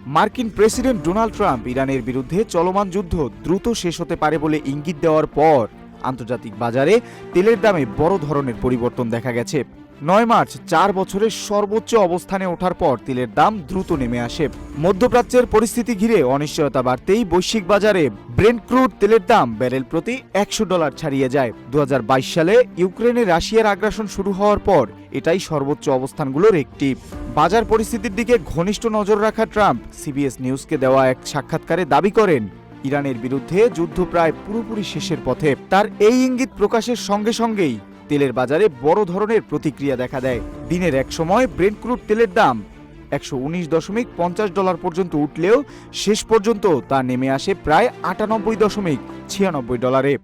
মার্কিন president Donald Trump ইরানের বিরুদ্ধে চলমান যুদ্ধ দ্রুত শেষ হতে পারে বলে ইঙ্গিত দেওয়ার পর আন্তর্জাতিক বাজারে তেলের দামে বড় ধরনের পরিবর্তন দেখা গেছে। 9 মার্চ 4 বছরের সর্বোচ্চ অবস্থানে ওঠার পর তেলের দাম দ্রুত নেমে আসে। মধ্যপ্রাচ্যের পরিস্থিতি ঘিরে অনিশ্চয়তা বাড়তেই বৈশ্বিক বাজারে ব্রেন্ট ক্রুড তেলের দাম ব্যারেল প্রতি $100 ছাড়িয়ে যায়। 2022 সালে ইউক্রেনে রাশিয়ার আগ্রাসন শুরু হওয়ার পর এটাই সর্বোচ্চ অবস্থানগুলোর একটি। বাজার পরিস্থিতির দিকে ঘনিষ্ঠ নজর রাখা ট্রাম্প সিবিএস নিউজকে দেওয়া এক সাক্ষাৎকারে দাবি করেন, ইরানের বিরুদ্ধে যুদ্ধ প্রায় পুরোপুরি শেষের পথে। তার এই ইঙ্গিত প্রকাশের সঙ্গে সঙ্গেই তেলের বাজারে বড় ধরনের প্রতিক্রিয়া দেখা দেয়। দিনের এক সময় ব্রেন্ট ক্রুড তেলের দাম $119.50 পর্যন্ত উঠলেও শেষ পর্যন্ত তা নেমে আসে প্রায় $98.96